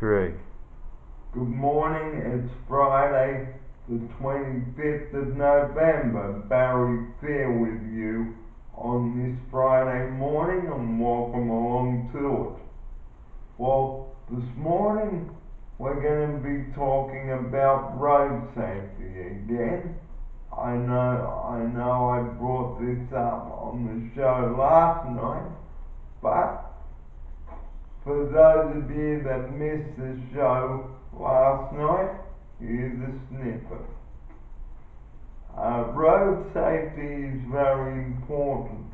3. Good morning, it's Friday the 25th of November. Barry Fair with you on this Friday morning, and welcome along to it. Well, this morning we're going to be talking about road safety again. I know I brought this up on the show last night, but for those of you that missed the show last night, here's a snippet. Road safety is very important,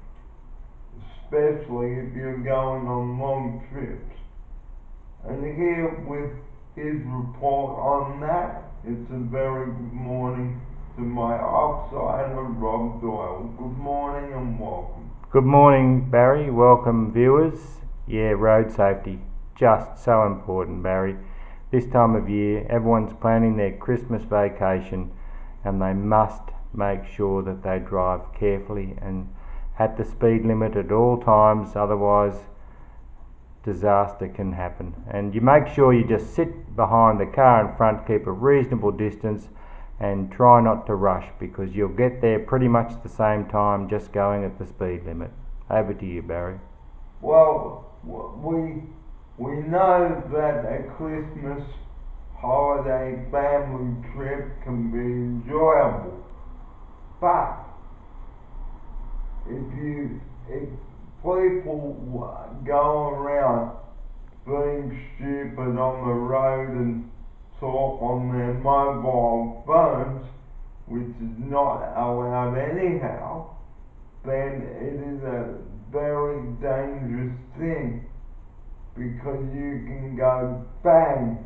especially if you're going on long trips. And here with his report on that, it's a very good morning to my outsider, Rob Doyle. Good morning and welcome. Good morning, Barry. Welcome, viewers. Yeah, road safety, just so important, Barry. This time of year, everyone's planning their Christmas vacation, and they must make sure that they drive carefully and at the speed limit at all times, otherwise disaster can happen. And you make sure you just sit behind the car in front, keep a reasonable distance, and try not to rush, because you'll get there pretty much the same time just going at the speed limit. Over to you, Barry. Well, we know that a Christmas holiday family trip can be enjoyable, but if people go around being stupid on the road and talk on their mobile phones, which is not allowed anyhow, then it is a very dangerous thing, because you can go bang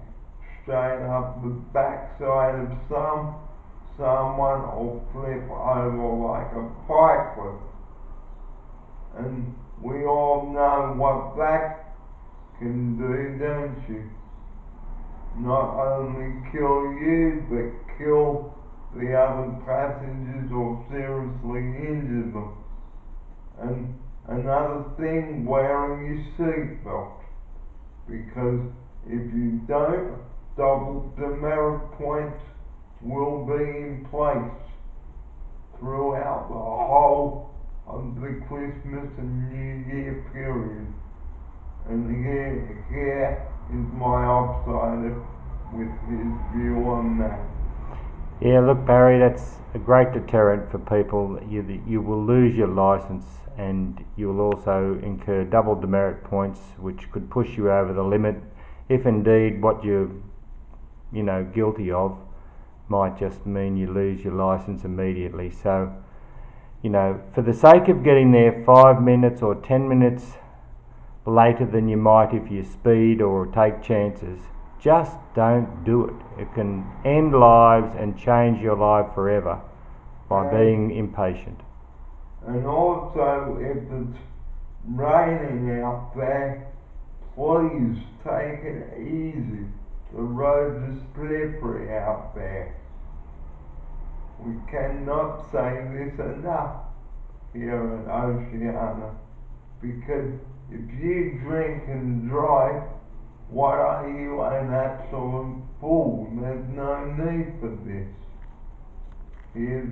straight up the backside of someone or flip over like a bike. And we all know what that can do, don't you? Not only kill you, but kill the other passengers or seriously injure them. And another thing, wearing your seatbelt, because if you don't, double demerit points will be in place throughout the whole of the Christmas and New Year period. And here is my outsider with his view on that. Yeah, look, Barry, that's a great deterrent for people. You will lose your licence, and you will also incur double demerit points, which could push you over the limit if indeed what you're guilty of might just mean you lose your licence immediately. So, for the sake of getting there 5 minutes or 10 minutes later than you might if you speed or take chances, just don't do it. It can end lives and change your life forever by being impatient. And also, if it's raining out there, please take it easy. The roads are slippery out there. We cannot say this enough here at Oceania, because if you drink and drive, what are you, an absolute fool? There's no need for this. Here's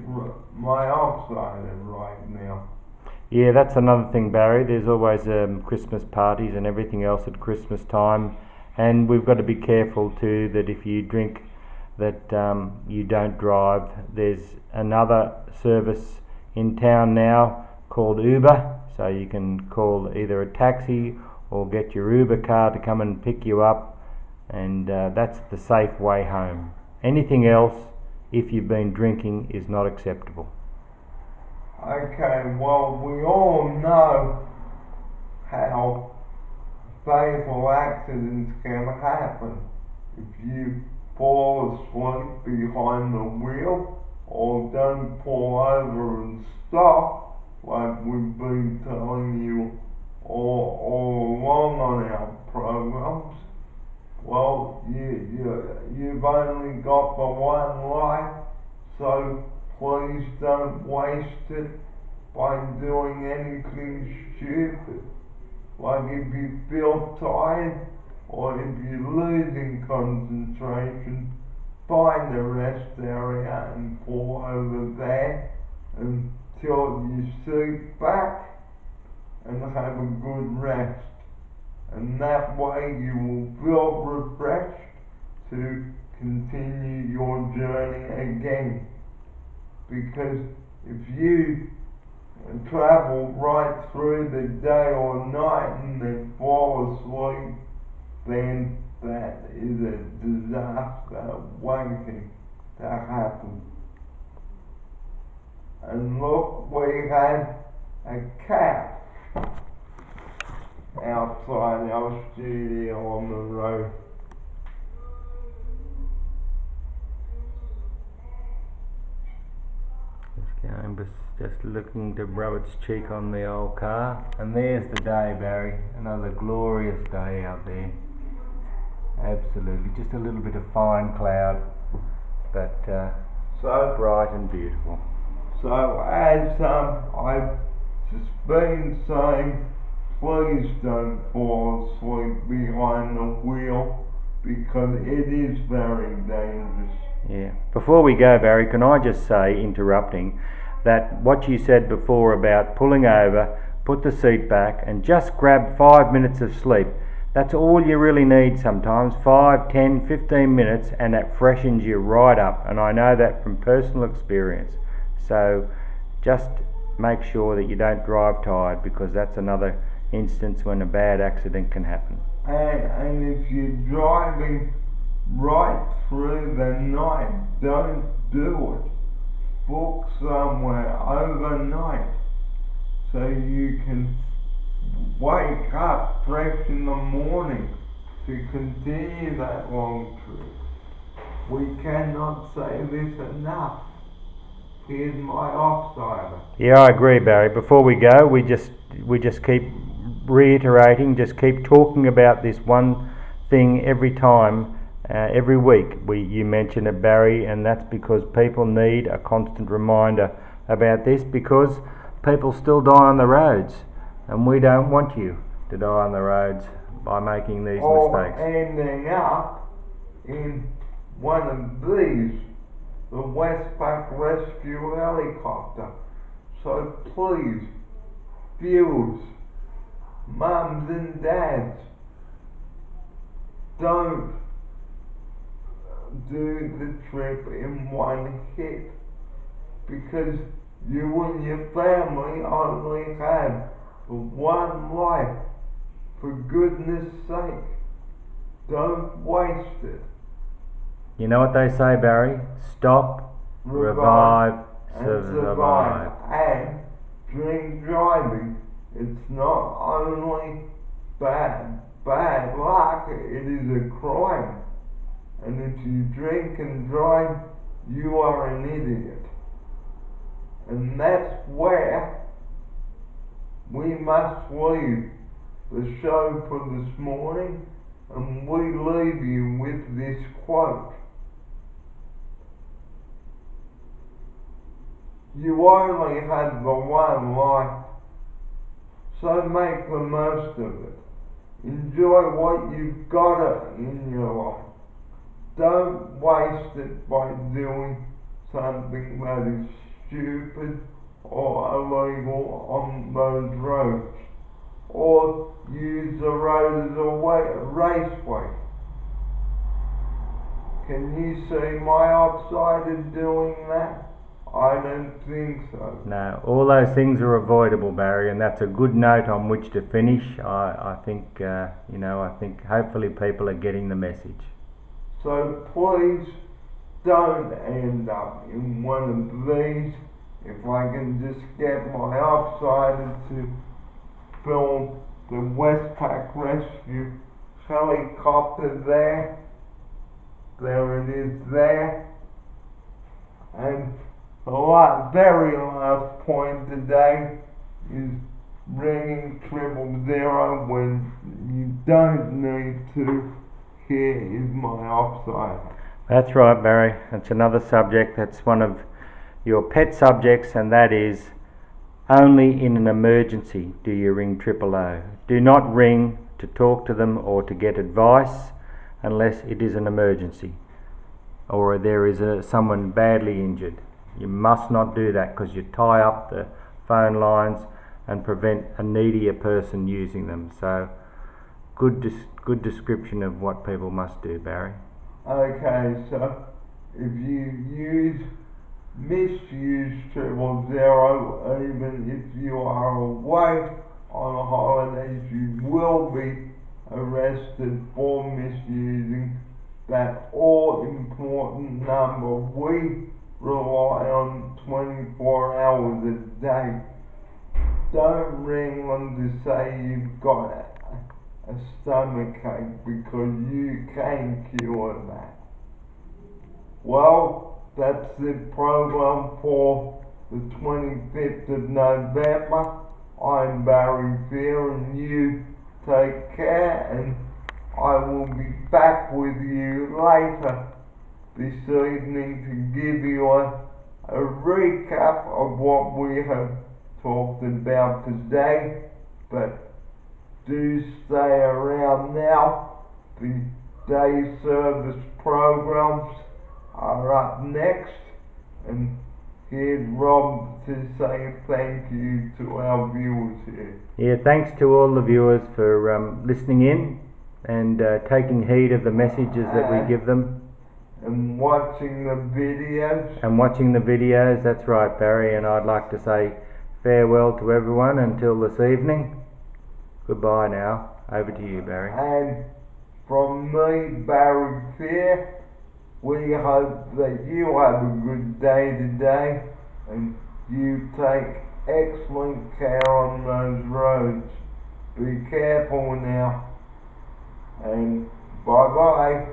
my outsider right now. Yeah, that's another thing, Barry. There's always Christmas parties and everything else at Christmas time, and we've got to be careful too that if you drink, that you don't drive. There's another service in town now called Uber, so you can call either a taxi or get your Uber car to come and pick you up, and that's the safe way home. Anything else, if you've been drinking, is not acceptable. Okay, well, we all know how fatal accidents can happen if you fall asleep behind the wheel or don't pull over and stop, like we've been telling you all along on our programs. Well, you've only got the one life, so please don't waste it by doing anything stupid. Like if you feel tired or if you're losing concentration, find a rest area and fall over there until you sit back and have a good rest. And that way you will feel refreshed to continue your journey again. Because if you travel right through the day or night and then fall asleep, then that is a disaster waiting to happen. And look, we have a cat outside our studio on the road. Just looking to rub its cheek on the old car. And there's the day, Barry. Another glorious day out there. Absolutely. Just a little bit of fine cloud, but so bright and beautiful. So as I've just been saying, please don't fall asleep behind the wheel, because it is very dangerous. Yeah. Before we go, Barry, can I just say, interrupting, that what you said before about pulling over, put the seat back and just grab 5 minutes of sleep. That's all you really need sometimes, 5, 10, 15 minutes, and that freshens you right up. And I know that from personal experience. So just make sure that you don't drive tired, because that's another instance when a bad accident can happen. And if you're driving right through the night, don't do it. Book somewhere overnight so you can wake up fresh in the morning to continue that long trip. We cannot say this enough. Here's my offsider. Yeah, I agree, Barry. Before we go, we just keep reiterating, just keep talking about this one thing every time. Every week you mention it, Barry, and that's because people need a constant reminder about this, because people still die on the roads, and we don't want you to die on the roads by making these mistakes. Ending up in one of these, the Westpac rescue helicopter. So please, viewers, mums and dads, don't do the trip in one hit, because you and your family only have one life. For goodness sake, don't waste it. You know what they say, Barry? Stop, revive, survive. And drink driving, it's not only bad luck, it is a crime. And if you drink and drive, you are an idiot. And that's where we must leave the show for this morning, and we leave you with this quote. You only have the one life, so make the most of it. Enjoy what you've got in your life. Don't waste it by doing something that is stupid or illegal on those roads, or use the road as a raceway. Can you see my outsider doing that? I don't think so. No, all those things are avoidable, Barry, and that's a good note on which to finish. I think I think hopefully people are getting the message. So please don't end up in one of these. If I can just get my outsider to film the Westpac rescue helicopter there. There it is there. And the very last point today is ringing 000 when you don't need to. Here is my offside. That's right, Barry. That's another subject. That's one of your pet subjects, and that is only in an emergency do you ring 000. Do not ring to talk to them or to get advice unless it is an emergency or there is someone badly injured. You must not do that, because you tie up the phone lines and prevent a needier person using them. So good description of what people must do, Barry. Okay, so if you misuse 000, even if you are away on holidays, you will be arrested for misusing that all-important number. We rely on 24 hours a day. Don't ring them to say you've got a stomachache, because you can cure that. Well, that's the program for the 25th of November. I'm Barry Fear, and you take care, and I will be back with you later this evening to give you a recap of what we have talked about today. But do stay around now. The day service programs are up next, and here's Rob to say thank you to our viewers here. Yeah, thanks to all the viewers for listening in and taking heed of the messages that we give them. And watching the videos. And watching the videos, that's right, Barry. And I'd like to say farewell to everyone until this evening. Goodbye now. Over to you, Barry. And from me, Barry Fear, we hope that you have a good day today, and you take excellent care on those roads. Be careful now, and bye-bye.